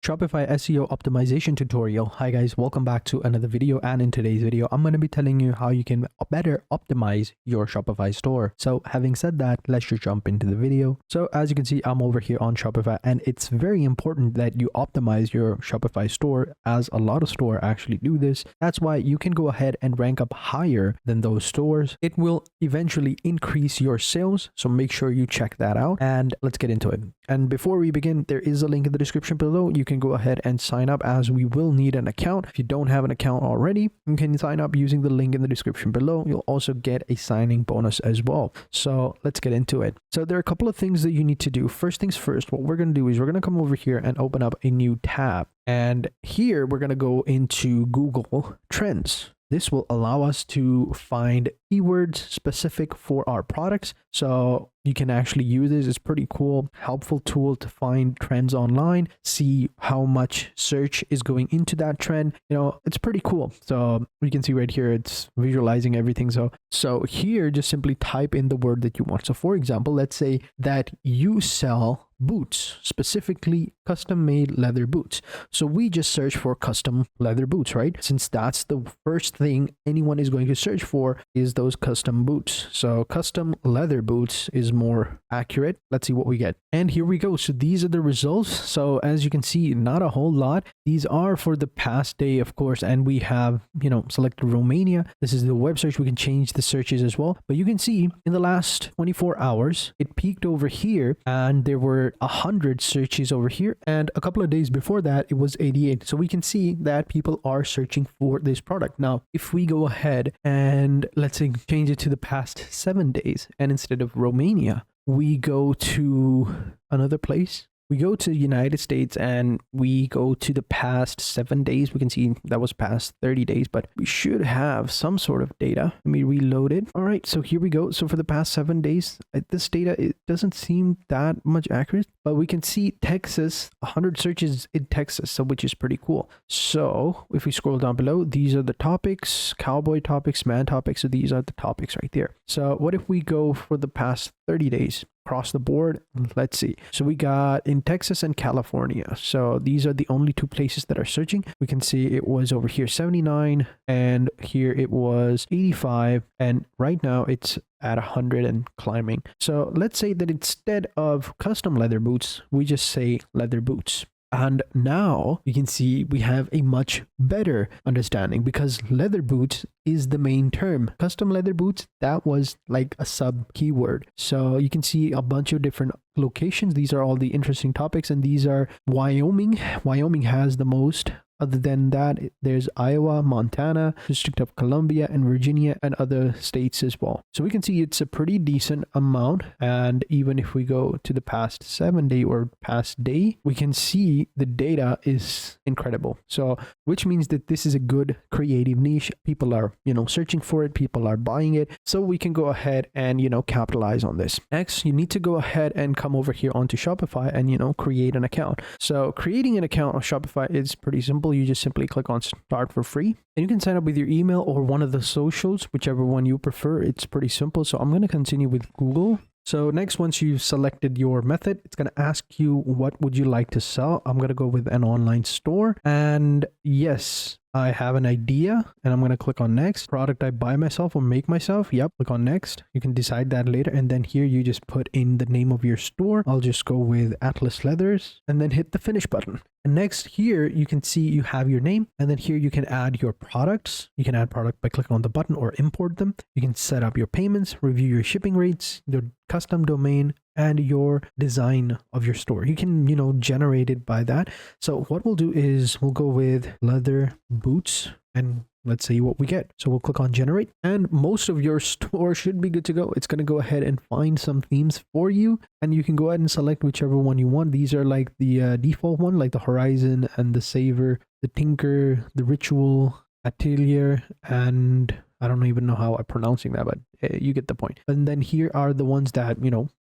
Shopify SEO Optimization tutorial. Hi guys, welcome back to another video, and in today's video I'm going to be telling you how you can better optimize your Shopify store. So having said that, let's just jump into the video. So as you can see, I'm over here on Shopify, and it's very important that you optimize your Shopify store, as a lot of stores actually do this. That's why you can go ahead and rank up higher than those stores. It will eventually increase your sales, so make sure you check that out, and let's get into it. And before we begin, there is a link in the description below. You can go ahead and sign up, as we will need an account. If you don't have an account already, you can sign up using the link in the description below. You'll also get a signing bonus as well. So let's get into it. So there are a couple of things that you need to do. First things first, what we're going to do is we're going to come over here and open up a new tab. And here we're going to go into Google Trends. This will allow us to find keywords specific for our products. So you can actually use this. It's pretty cool, helpful tool to find trends online, see how much search is going into that trend. It's pretty cool. So you can see right here, it's visualizing everything. So here, just simply type in the word that you want. So for example, let's say that you sell boots, specifically custom made leather boots. So we just search for custom leather boots, right? Since that's the first thing anyone is going to search for, is those custom boots. So custom leather boots is more accurate. Let's see what we get. And here we go. So these are the results. So as you can see, not a whole lot. These are for the past day, of course, and we have, selected Romania. This is the web search. We can change the searches as well. But you can see in the last 24 hours, it peaked over here, and there were 100 searches over here, and a couple of days before that it was 88. So we can see that people are searching for this product. Now if we go ahead and let's say change it to the past 7 days, and instead of Romania we go to another place, we go to the United States, and we go to the past 7 days, we can see that was past 30 days, but we should have some sort of data. Let me reload it. All right, so here we go. So for the past 7 days, this data, it doesn't seem that much accurate, but we can see Texas, 100 searches in Texas, so which is pretty cool. So if we scroll down below, these are the topics: cowboy topics, man topics. So these are the topics right there. So what if we go for the past 30 days? Across the board, let's see. So we got in Texas and California. So these are the only two places that are searching. We can see it was over here 79, and here it was 85, and right now it's at 100 and climbing. So let's say that instead of custom leather boots, we just say leather boots. And now you can see we have a much better understanding, because leather boots is the main term. Custom leather boots, that was like a sub keyword. So you can see a bunch of different locations. These are all the interesting topics, and these are Wyoming. Wyoming has the most. Other than that, there's Iowa, Montana, District of Columbia, and Virginia, and other states as well. So we can see it's a pretty decent amount. And even if we go to the past 7 day or past day, we can see the data is incredible. So which means that this is a good creative niche. People are, searching for it. People are buying it. So we can go ahead and, capitalize on this. Next, you need to go ahead and come over here onto Shopify and, create an account. So creating an account on Shopify is pretty simple. You just simply click on start for free, and you can sign up with your email or one of the socials, whichever one you prefer. It's pretty simple. So I'm going to continue with Google. So next, once you've selected your method, it's going to ask you, what would you like to sell? I'm going to go with an online store, and yes, I have an idea, and I'm going to click on next. Product I buy myself or make myself. Yep. Click on next. You can decide that later. And then here you just put in the name of your store. I'll just go with Atlas Leathers, and then hit the finish button. And next here, you can see you have your name, and then here you can add your products. You can add product by clicking on the button or import them. You can set up your payments, review your shipping rates, your custom domain, and your design of your store. You can, generate it by that. So what we'll do is we'll go with leather boots, and let's see what we get. So we'll click on generate, and most of your store should be good to go. It's going to go ahead and find some themes for you, and you can go ahead and select whichever one you want. These are like the default one, like the Horizon and the Savor, the Tinker, the Ritual, Atelier, and I don't even know how I'm pronouncing that, but you get the point. And then here are the ones that,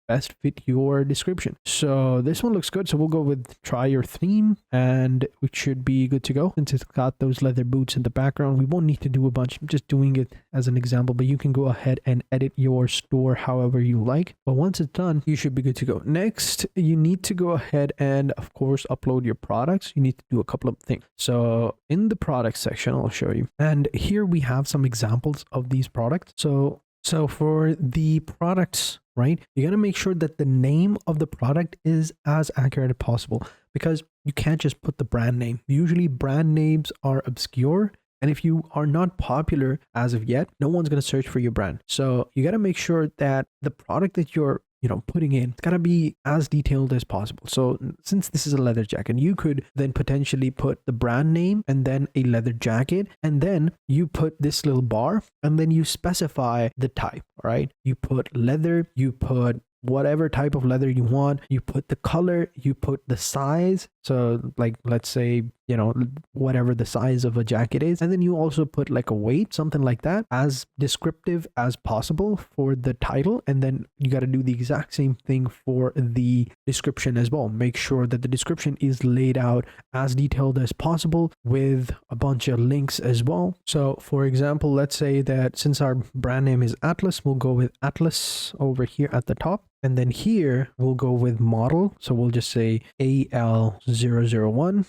best fit your description. So this one looks good. So we'll go with try your theme, and we should be good to go. Since it's got those leather boots in the background, we won't need to do a bunch. I'm just doing it as an example, but you can go ahead and edit your store however you like. But once it's done, you should be good to go. Next, you need to go ahead and of course upload your products. You need to do a couple of things. So in the product section, I'll show you. And here we have some examples of these products. So for the products, right, you got to make sure that the name of the product is as accurate as possible, because you can't just put the brand name. Usually brand names are obscure, and if you are not popular as of yet, no one's going to search for your brand. So you got to make sure that the product that you're putting in, it's gotta be as detailed as possible. So since this is a leather jacket, you could then potentially put the brand name and then a leather jacket, and then you put this little bar, and then you specify the type, right? You put leather, you put whatever type of leather you want, you put the color, you put the size. So like, let's say, whatever the size of a jacket is. And then you also put like a weight, something like that, as descriptive as possible for the title. And then you got to do the exact same thing for the description as well. Make sure that the description is laid out as detailed as possible with a bunch of links as well. So for example, let's say that since our brand name is Atlas, we'll go with Atlas over here at the top. And then here we'll go with model. So we'll just say AL001,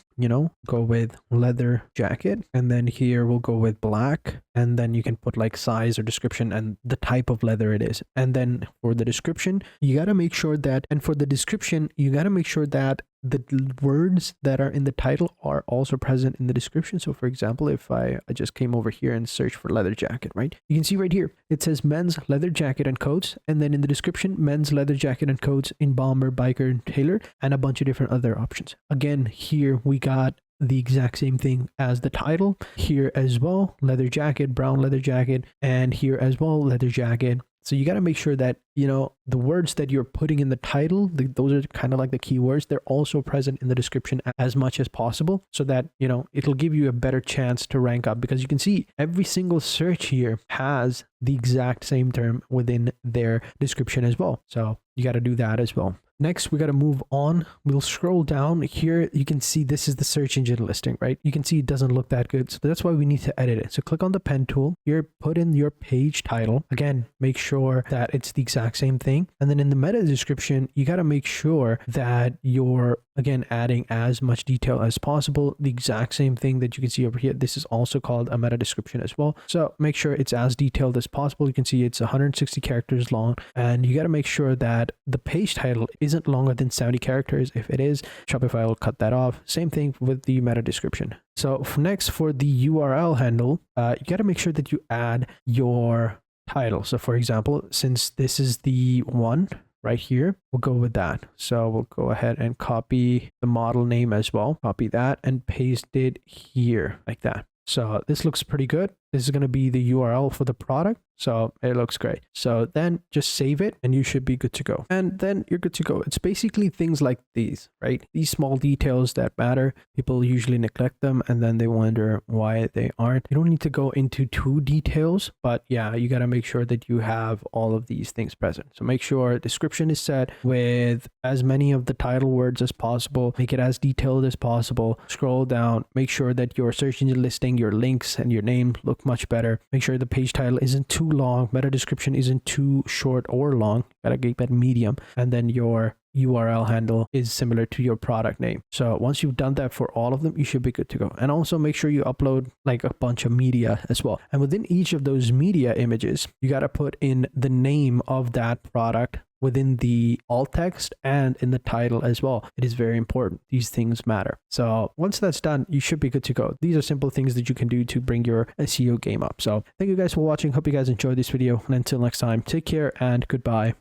go with leather jacket. And then here we'll go with black. And then you can put like size or description and the type of leather it is. And then for the description, you got to make sure that, and for the description, you got to make sure that the words that are in the title are also present in the description. So for example, if I just came over here and searched for leather jacket, right? You can see right here, it says men's leather jacket and coats. And then in the description, men's leather jacket and coats in bomber, biker, and tailor, and a bunch of different other options. Again, here we got the exact same thing as the title. Here as well, leather jacket, brown leather jacket, and here as well, leather jacket. So you got to make sure that, the words that you're putting in the title, those are kind of like the keywords. They're also present in the description as much as possible, so that, it'll give you a better chance to rank up, because you can see every single search here has the exact same term within their description as well. So you got to do that as well. Next, we got to move on. We'll scroll down here. You can see this is the search engine listing, right? You can see it doesn't look that good. So that's why we need to edit it. So click on the pen tool here, put in your page title. Again, make sure that it's the exact same thing. And then in the meta description, you got to make sure that you're, again, adding as much detail as possible. The exact same thing that you can see over here. This is also called a meta description as well. So make sure it's as detailed as possible. You can see it's 160 characters long, and you got to make sure that the page title isn't longer than 70 characters. If it is, Shopify will cut that off. Same thing with the meta description. So next, for the URL handle, you got to make sure that you add your title. So for example, since this is the one right here, we'll go with that. So we'll go ahead and copy the model name as well. Copy that and paste it here like that. So this looks pretty good. This is going to be the URL for the product. So it looks great. So then just save it and you should be good to go. And then you're good to go. It's basically things like these, right? These small details that matter. People usually neglect them and then they wonder why they aren't. You don't need to go into too details, but yeah, you got to make sure that you have all of these things present. So make sure description is set with as many of the title words as possible. Make it as detailed as possible. Scroll down. Make sure that your search engine listing, your links, and your name look much better. Make sure the page title isn't too long, meta description isn't too short or long. Gotta keep it medium, and then your URL handle is similar to your product name. So once you've done that for all of them, you should be good to go. And also make sure you upload like a bunch of media as well. And within each of those media images, you got to put in the name of that product within the alt text and in the title as well. It is very important. These things matter. So once that's done, you should be good to go. These are simple things that you can do to bring your SEO game up. So thank you guys for watching. Hope you guys enjoyed this video. And until next time, take care and goodbye.